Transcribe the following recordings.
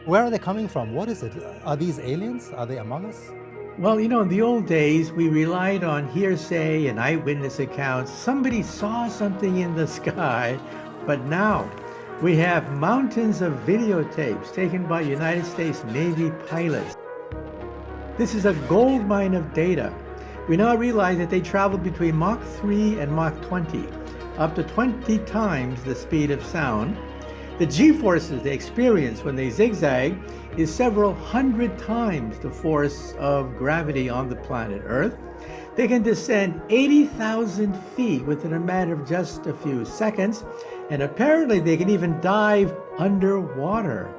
Where are they coming from? What is it? Are these aliens? Are they among us? Well, in the old days, we relied on hearsay and eyewitness accounts. Somebody saw something in the sky, but now we have mountains of videotapes taken by United States Navy pilots. This is a gold mine of data. We now realize that they traveled between Mach 3 and Mach 20, up to 20 times the speed of sound. The g-forces they experience when they zigzag is several hundred times the force of gravity on the planet Earth. They can descend 80,000 feet within a matter of just a few seconds, and apparently they can even dive underwater.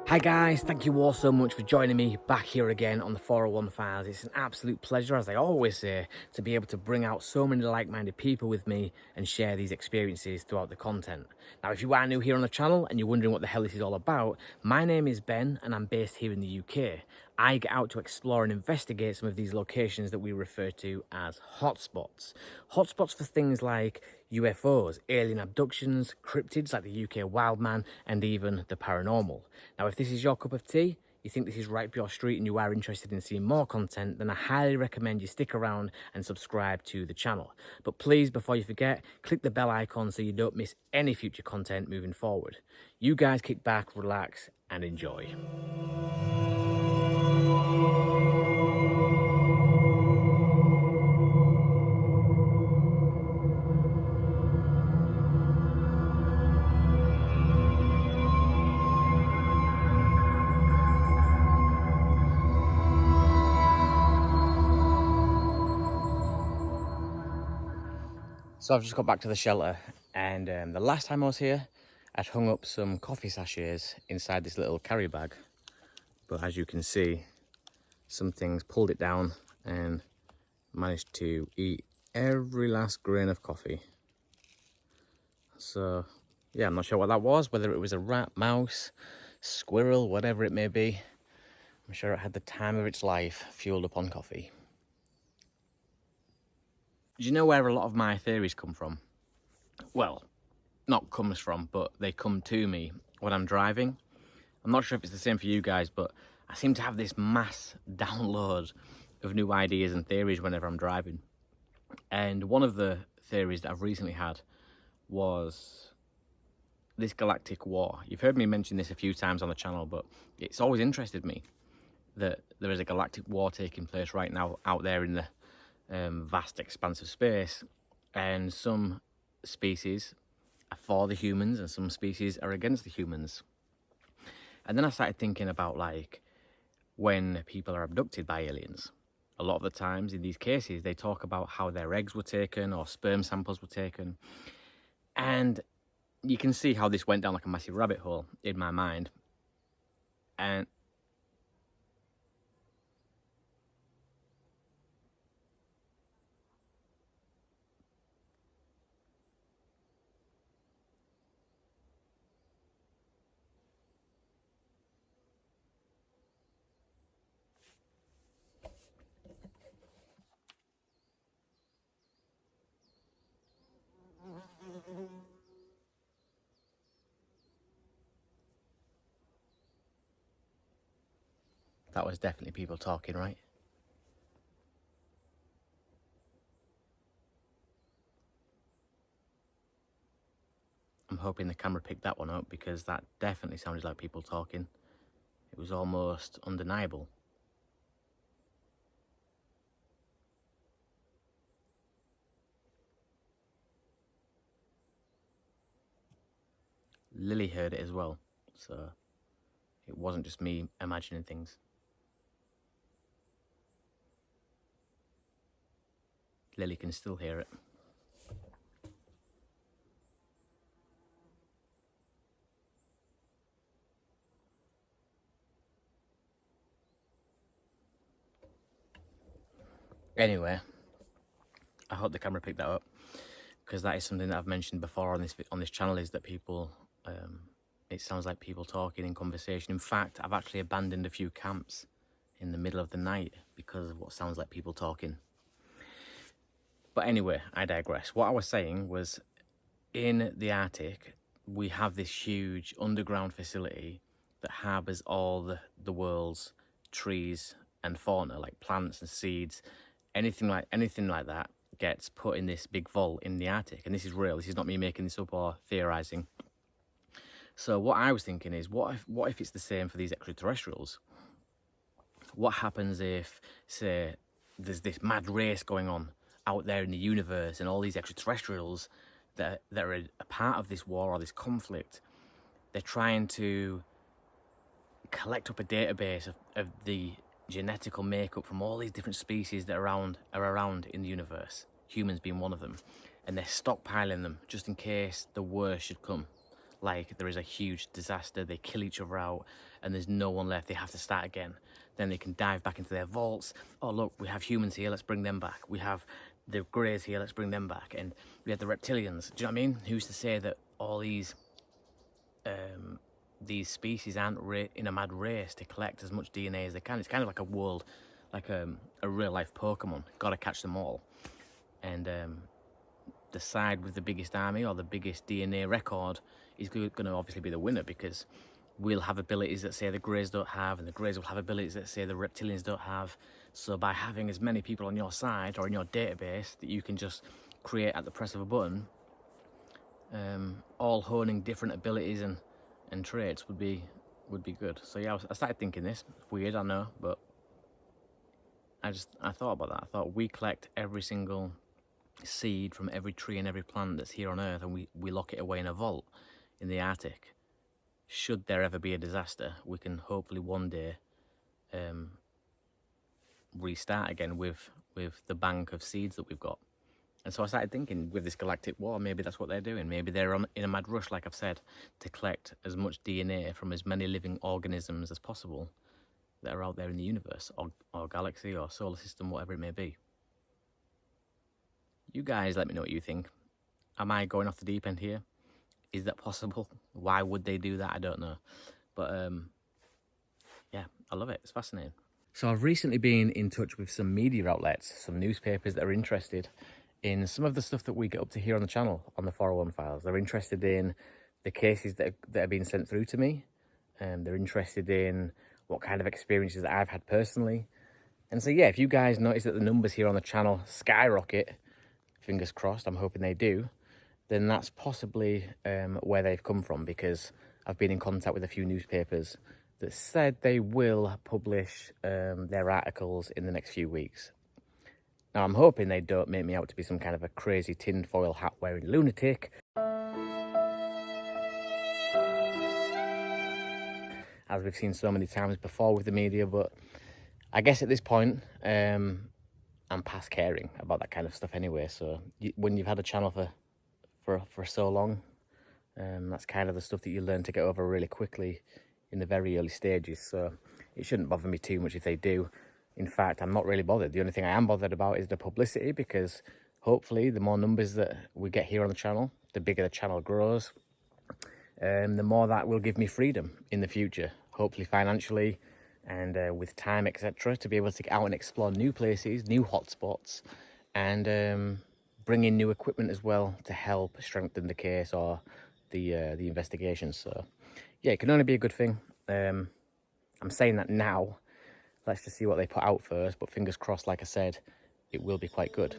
Hi guys, thank you all so much for joining me back here again on the 401 Files. It's an absolute pleasure, as I always say, to be able to bring out so many like-minded people with me and share these experiences throughout the content. Now, if you are new here on the channel and you're wondering what the hell this is all about, my name is Ben and I'm based here in the UK. I get out to explore and investigate some of these locations that we refer to as hotspots. Hotspots for things like UFOs, alien abductions, cryptids like the UK wildman, and even the paranormal. Now, if this is your cup of tea, you think this is right up your street and you are interested in seeing more content, then I highly recommend you stick around and subscribe to the channel. But please, before you forget, click the bell icon so you don't miss any future content moving forward. You guys kick back, relax, and enjoy. So I've just got back to the shelter, and the last time I was here, I'd hung up some coffee sachets inside this little carry bag. But as you can see, some things pulled it down and managed to eat every last grain of coffee. So yeah, I'm not sure what that was, whether it was a rat, mouse, squirrel, whatever it may be. I'm sure it had the time of its life fueled upon coffee. Do you know where a lot of my theories come from? Well, not comes from, but they come to me when I'm driving. I'm not sure if it's the same for you guys, but I seem to have this mass download of new ideas and theories whenever I'm driving. And one of the theories that I've recently had was this galactic war. You've heard me mention this a few times on the channel, but it's always interested me that there is a galactic war taking place right now out there in the vast expanse of space, and some species are for the humans and some species are against the humans. And then I started thinking about, like, when people are abducted by aliens, a lot of the times in these cases they talk about how their eggs were taken or sperm samples were taken, and you can see how this went down like a massive rabbit hole in my mind. And that was definitely people talking, right? I'm hoping the camera picked that one up, because that definitely sounded like people talking. It was almost undeniable. Lily heard it as well, so it wasn't just me imagining things. Lily can still hear it. Anyway, I hope the camera picked that up, because that is something that I've mentioned before on this channel, is that people, it sounds like people talking in conversation. In fact, I've actually abandoned a few camps in the middle of the night because of what sounds like people talking. But anyway, I digress. What I was saying was, in the Arctic, we have this huge underground facility that harbors all the world's trees and fauna, like plants and seeds, anything like that gets put in this big vault in the Arctic. And this is real. This is not me making this up or theorizing. So what I was thinking is, what if it's the same for these extraterrestrials? What happens if, say, there's this mad race going on out there in the universe, and all these extraterrestrials that are a part of this war or this conflict, they're trying to collect up a database of the genetical makeup from all these different species that are around in the universe, humans being one of them, and they're stockpiling them just in case the worst should come. Like there is a huge disaster, they kill each other out, and there's no one left, they have to start again. Then they can dive back into their vaults. Oh look, we have humans here, let's bring them back. We have the greys here, let's bring them back. And we have the reptilians. Do you know what I mean? Who's to say that all these species aren't in a mad race to collect as much DNA as they can? It's kind of like a world, like a real life Pokemon. Gotta catch them all. And the side with the biggest army or the biggest DNA record is going to obviously be the winner, because we'll have abilities that say the greys don't have, and the greys will have abilities that say the reptilians don't have. So by having as many people on your side or in your database that you can just create at the press of a button, all honing different abilities and traits would be good. So yeah, I started thinking this. Weird, I know, but I thought about that. I thought, we collect every single seed from every tree and every plant that's here on Earth, and we lock it away in a vault in the Arctic. Should there ever be a disaster, we can hopefully one day restart again with the bank of seeds that we've got. And so I started thinking, with this galactic war, maybe that's what they're doing. Maybe they're in a mad rush, like I've said, to collect as much DNA from as many living organisms as possible that are out there in the universe, or galaxy, or solar system, whatever it may be. You guys let me know what you think. Am I going off the deep end here? Is that possible? Why would they do that? I don't know. But yeah, I love it. It's fascinating. So I've recently been in touch with some media outlets, some newspapers that are interested in some of the stuff that we get up to here on the channel, on the 401 Files. They're interested in the cases that are being sent through to me. They're interested in what kind of experiences that I've had personally. And so yeah, if you guys notice that the numbers here on the channel skyrocket, fingers crossed, I'm hoping they do, then that's possibly where they've come from, because I've been in contact with a few newspapers that said they will publish their articles in the next few weeks. Now, I'm hoping they don't make me out to be some kind of a crazy tinfoil hat wearing lunatic, as we've seen so many times before with the media. But I guess at this point, I'm past caring about that kind of stuff anyway. So when you've had a channel for so long, that's kind of the stuff that you learn to get over really quickly in the very early stages. So it shouldn't bother me too much if they do. In fact, I'm not really bothered. The only thing I am bothered about is the publicity, because hopefully the more numbers that we get here on the channel, the bigger the channel grows, the more that will give me freedom in the future, hopefully financially and with time, etc., to be able to get out and explore new places, new hotspots, and bring in new equipment as well to help strengthen the case or the investigation. So yeah, it can only be a good thing. I'm saying that now. Let's just see what they put out first, but fingers crossed, like I said, it will be quite good.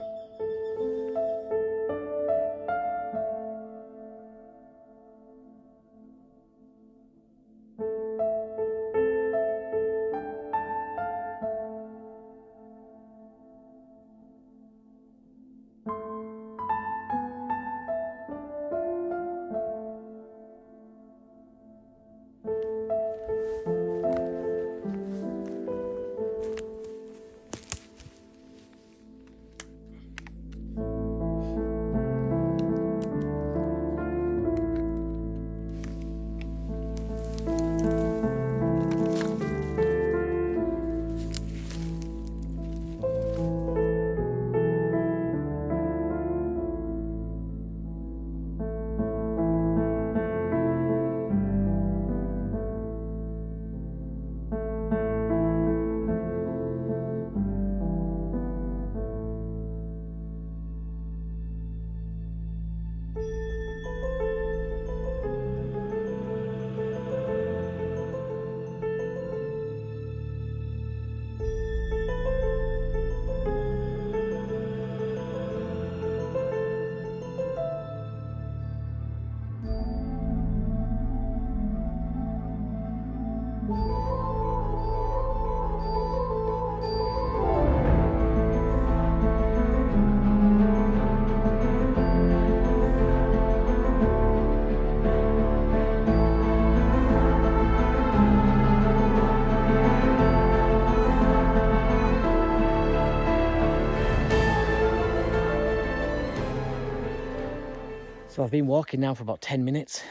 So I've been walking now for about 10 minutes,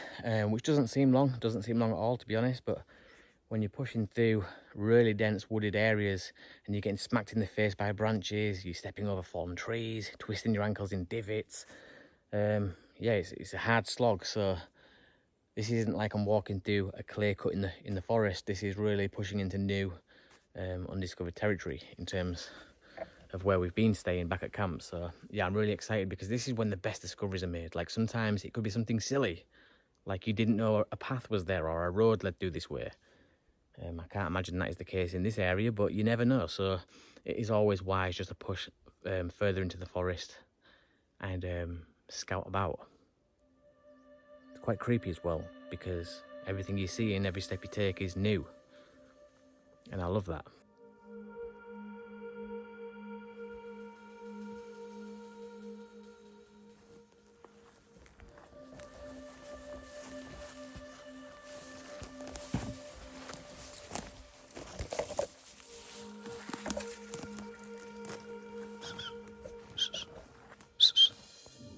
which doesn't seem long at all, to be honest, but when you're pushing through really dense wooded areas and you're getting smacked in the face by branches, you're stepping over fallen trees, twisting your ankles in divots, yeah, it's a hard slog. So this isn't like I'm walking through a clear cut in the forest. This is really pushing into new undiscovered territory in terms of where we've been staying back at camp. So yeah, I'm really excited because this is when the best discoveries are made. Like sometimes it could be something silly, like you didn't know a path was there or a road led through this way. I can't imagine that is the case in this area, but you never know. So it is always wise just to push further into the forest and scout about. It's quite creepy as well because everything you see and every step you take is new, and I love that.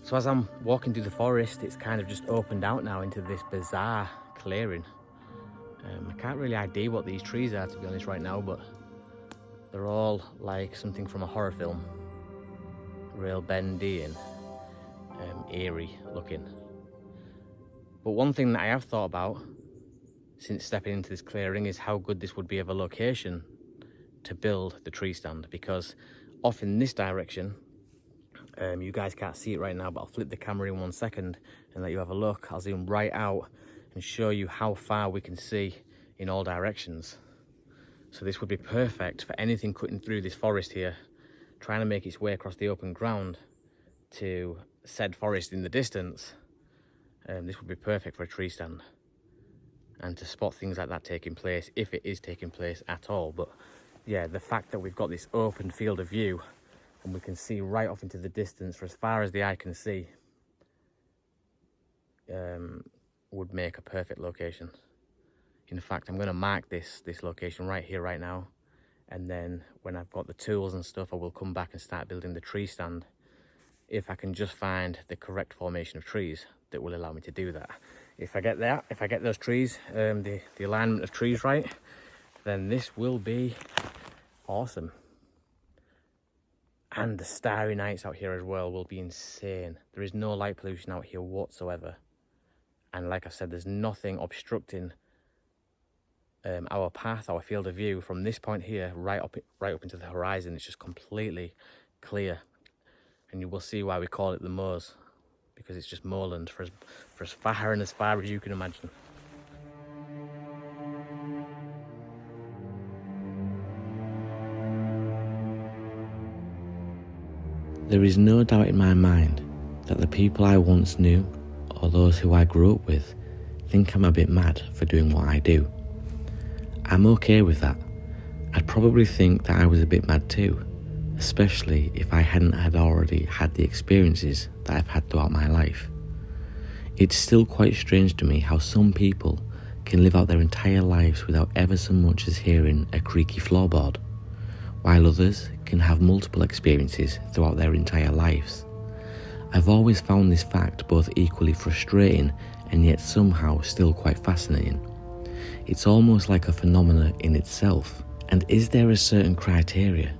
So as I'm walking through the forest, it's kind of just opened out now into this bizarre clearing. I can't really ID what these trees are, to be honest, right now, but they're all like something from a horror film. Real bendy and eerie looking. But one thing that I have thought about since stepping into this clearing is how good this would be of a location to build the tree stand, because off in this direction, you guys can't see it right now, but I'll flip the camera in 1 second and let you have a look. I'll zoom right out and show you how far we can see in all directions. So this would be perfect for anything cutting through this forest here, trying to make its way across the open ground to said forest in the distance. This would be perfect for a tree stand and to spot things like that taking place, if it is taking place at all. But yeah, the fact that we've got this open field of view and we can see right off into the distance for as far as the eye can see, would make a perfect location. In fact, I'm going to mark this location right here, right now, and then when I've got the tools and stuff, I will come back and start building the tree stand, if I can just find the correct formation of trees that will allow me to do that. If I get that, if I get those trees, the alignment of trees right, then this will be awesome. And the starry nights out here as well will be insane. There is no light pollution out here whatsoever. And like I said, there's nothing obstructing our path, our field of view from this point here right up into the horizon. It's just completely clear. And you will see why we call it the moors, because it's just moorland for as far and as far as you can imagine. There is no doubt in my mind that the people I once knew, or those who I grew up with, think I'm a bit mad for doing what I do. I'm okay with that. I'd probably think that I was a bit mad too, especially if I hadn't already had the experiences that I've had throughout my life. It's still quite strange to me how some people can live out their entire lives without ever so much as hearing a creaky floorboard, while others can have multiple experiences throughout their entire lives. I've always found this fact both equally frustrating and yet somehow still quite fascinating. It's almost like a phenomenon in itself. And is there a certain criteria,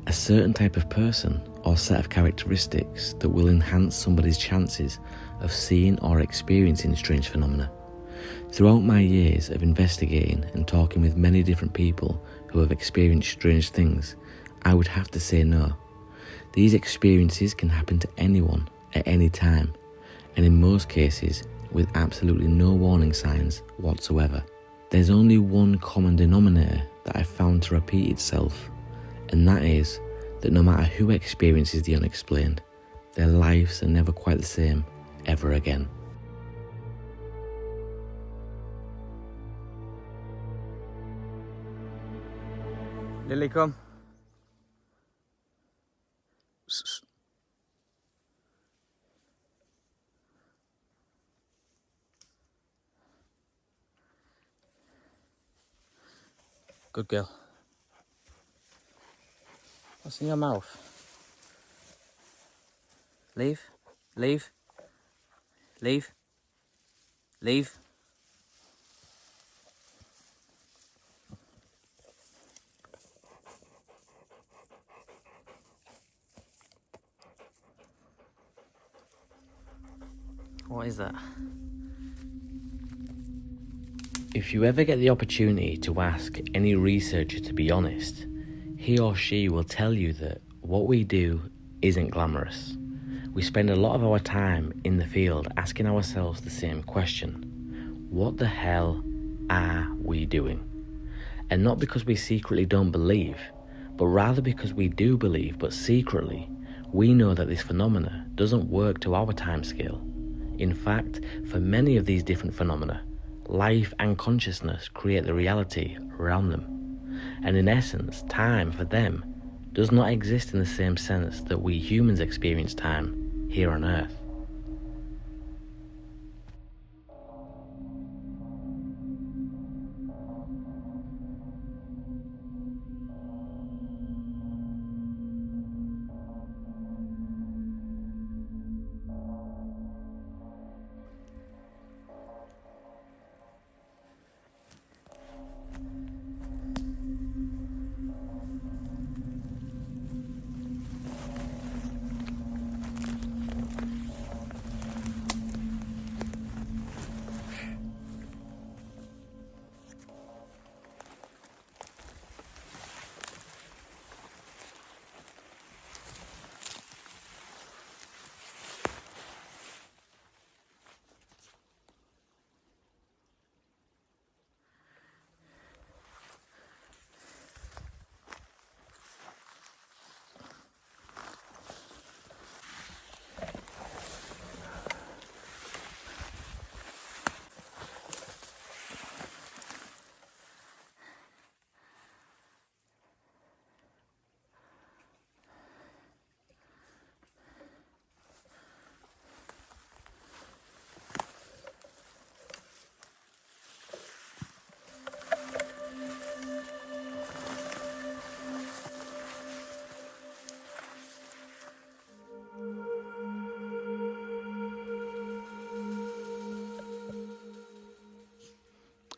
a certain type of person or set of characteristics that will enhance somebody's chances of seeing or experiencing strange phenomena? Throughout my years of investigating and talking with many different people who have experienced strange things, I would have to say no. These experiences can happen to anyone at any time, and in most cases with absolutely no warning signs whatsoever. There's only one common denominator that I've found to repeat itself, and that is that no matter who experiences the unexplained, their lives are never quite the same ever again. Lily, come. Good girl. What's in your mouth? Leave? Leave? Leave. Leave. What is that? If you ever get the opportunity to ask any researcher to be honest, he or she will tell you that what we do isn't glamorous. We spend a lot of our time in the field asking ourselves the same question: what the hell are we doing? And not because we secretly don't believe, but rather because we do believe, but secretly we know that this phenomena doesn't work to our timescale. In fact, for many of these different phenomena, life and consciousness create the reality around them. And in essence, time for them does not exist in the same sense that we humans experience time here on Earth.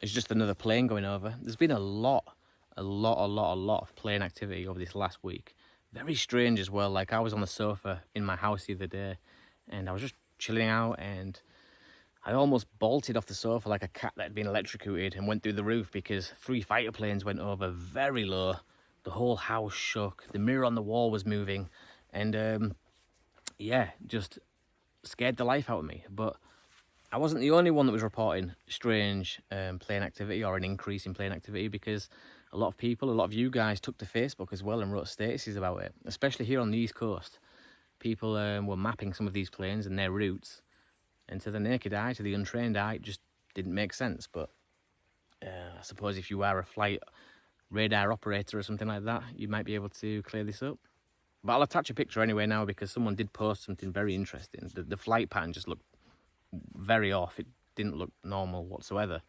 It's just another plane going over. There's been a lot of plane activity over this last week. Very strange as well. Like, I was on the sofa in my house the other day and I was just chilling out and I almost bolted off the sofa like a cat that had been electrocuted and went through the roof because 3 fighter planes went over very low. The whole house shook. The mirror on the wall was moving and yeah, just scared the life out of me. But I wasn't the only one that was reporting strange plane activity or an increase in plane activity, because a lot of people, a lot of you guys took to Facebook as well and wrote statuses about it, especially here on the East Coast. People were mapping some of these planes and their routes, and to the naked eye, to the untrained eye, it just didn't make sense. But I suppose if you are a flight radar operator or something like that, you might be able to clear this up. But I'll attach a picture anyway now, because someone did post something very interesting. The flight pattern just looked very off. It didn't look normal whatsoever.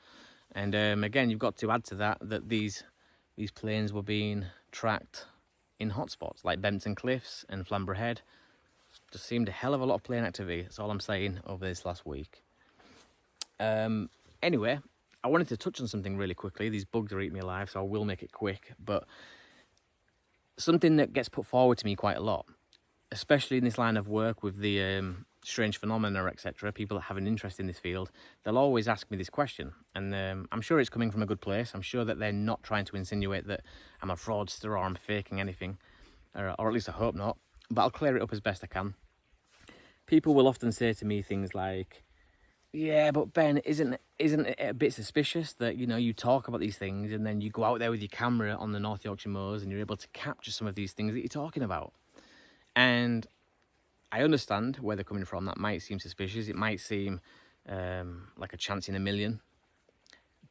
And again, you've got to add to that these planes were being tracked in hotspots like Bempton Cliffs and Flamborough Head. Just seemed a hell of a lot of plane activity. That's all I'm saying over this last week. Anyway, I wanted to touch on something really quickly. These bugs are eating me alive, so I will make it quick. But something that gets put forward to me quite a lot, especially in this line of work with the strange phenomena, etc., people that have an interest in this field, they'll always ask me this question. And I'm sure it's coming from a good place. I'm sure that they're not trying to insinuate that I'm a fraudster or I'm faking anything, or at least I hope not. But I'll clear it up as best I can. People will often say to me things like, yeah, but Ben, isn't it a bit suspicious that, you know, you talk about these things and then you go out there with your camera on the North Yorkshire moors and you're able to capture some of these things that you're talking about? And I understand where they're coming from. That might seem suspicious. It might seem like a chance in a million.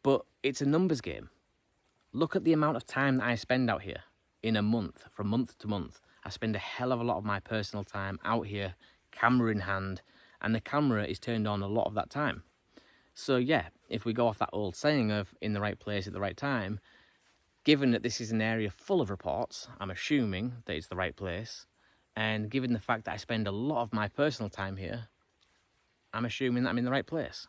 But it's a numbers game. Look at the amount of time that I spend out here in a month, from month to month. I spend a hell of a lot of my personal time out here, camera in hand, and the camera is turned on a lot of that time. So yeah, if we go off that old saying of in the right place at the right time, given that this is an area full of reports, I'm assuming that it's the right place. And given the fact that I spend a lot of my personal time here, I'm assuming that I'm in the right place.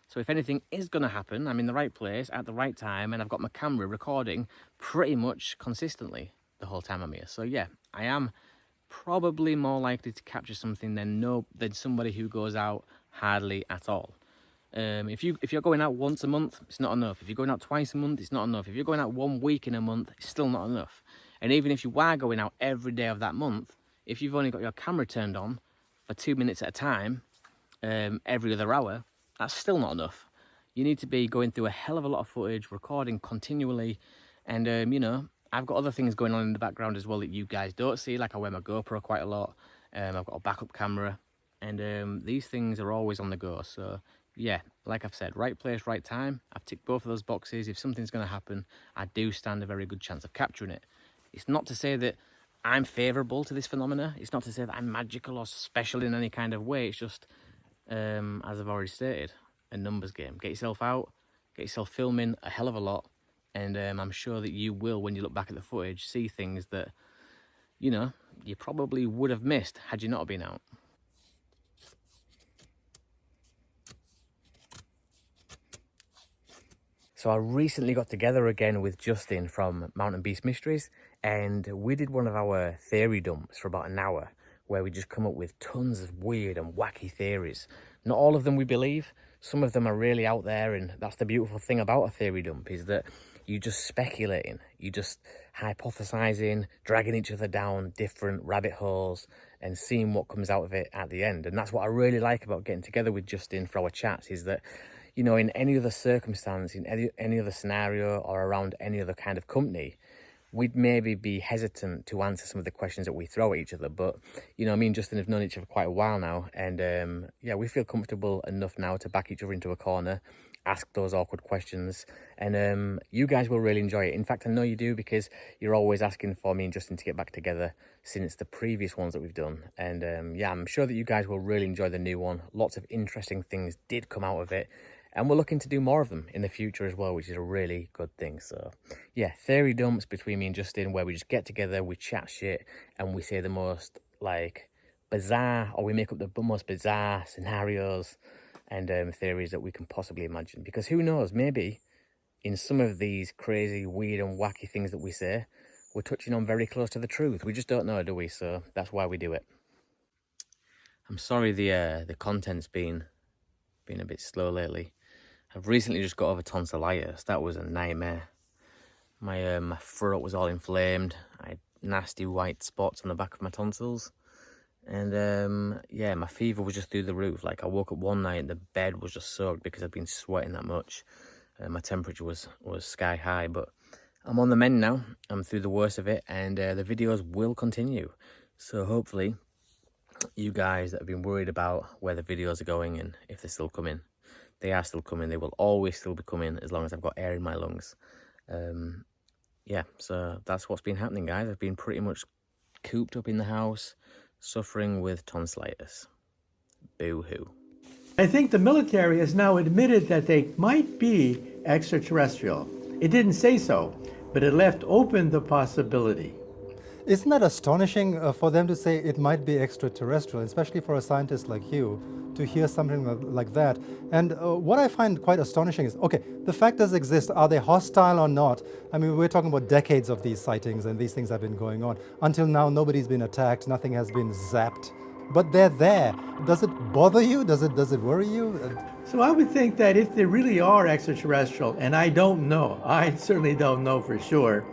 So if anything is going to happen, I'm in the right place at the right time, and I've got my camera recording pretty much consistently the whole time I'm here. So yeah, I am probably more likely to capture something than somebody who goes out hardly at all. If you're going out once a month, it's not enough. If you're going out twice a month, it's not enough. If you're going out 1 week in a month, it's still not enough. And even if you are going out every day of that month, if you've only got your camera turned on for 2 minutes at a time, every other hour, that's still not enough. You need to be going through a hell of a lot of footage, recording continually, and you know, I've got other things going on in the background as well that you guys don't see, like I wear my GoPro quite a lot. I've got a backup camera, and these things are always on the go. So yeah, like I've said, right place, right time. I've ticked both of those boxes. If something's going to happen, I do stand a very good chance of capturing it. It's not to say that I'm favourable to this phenomena. It's not to say that I'm magical or special in any kind of way. It's just, as I've already stated, a numbers game. Get yourself out, get yourself filming a hell of a lot, and I'm sure that you will, when you look back at the footage, see things that, you know, you probably would have missed had you not been out. So I recently got together again with Justin from Mountain Beast Mysteries, and we did one of our theory dumps for about an hour, where we just come up with tons of weird and wacky theories. Not all of them we believe. Some of them are really out there, and that's the beautiful thing about a theory dump, is that you're just speculating, you're just hypothesizing, dragging each other down different rabbit holes and seeing what comes out of it at the end. And that's what I really like about getting together with Justin for our chats, is that, you know, in any other circumstance, in any other scenario, or around any other kind of company, we'd maybe be hesitant to answer some of the questions that we throw at each other. But, you know, me and Justin have known each other for quite a while now, and yeah, we feel comfortable enough now to back each other into a corner, ask those awkward questions, and you guys will really enjoy it. In fact, I know you do, because you're always asking for me and Justin to get back together since the previous ones that we've done. And yeah, I'm sure that you guys will really enjoy the new one. Lots of interesting things did come out of it, and we're looking to do more of them in the future as well, which is a really good thing. So yeah, theory dumps between me and Justin, where we just get together, we chat shit, and we say the most, like, bizarre, or we make up the most bizarre scenarios and theories that we can possibly imagine. Because who knows, maybe in some of these crazy, weird and wacky things that we say, we're touching on very close to the truth. We just don't know, do we? So that's why we do it. I'm sorry the content's been a bit slow lately. I've recently just got over tonsillitis. That was a nightmare. My throat was all inflamed. I had nasty white spots on the back of my tonsils. And yeah, my fever was just through the roof. Like, I woke up one night and the bed was just soaked because I'd been sweating that much. My temperature was sky high, but I'm on the mend now. I'm through the worst of it, and the videos will continue. So hopefully you guys that have been worried about where the videos are going and if they're still coming, they are still coming. They will always still be coming as long as I've got air in my lungs. Yeah, so that's what's been happening, guys. I've been pretty much cooped up in the house, suffering with tonsillitis. Boo-hoo. I think the military has now admitted that they might be extraterrestrial. It didn't say so, but it left open the possibility. Isn't that astonishing for them to say it might be extraterrestrial, especially for a scientist like you, to hear something like that? And what I find quite astonishing is, okay, the fact does exist. Are they hostile or not? I mean, we're talking about decades of these sightings, and these things have been going on. Until now, nobody's been attacked, nothing has been zapped. But they're there. Does it bother you? Does it worry you? So I would think that if they really are extraterrestrial, and I don't know, I certainly don't know for sure,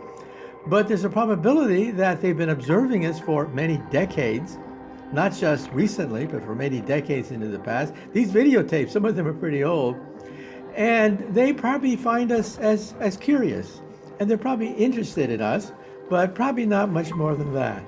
but there's a probability that they've been observing us for many decades, not just recently, but for many decades into the past. These videotapes, some of them are pretty old, and they probably find us as curious, and they're probably interested in us, but probably not much more than that.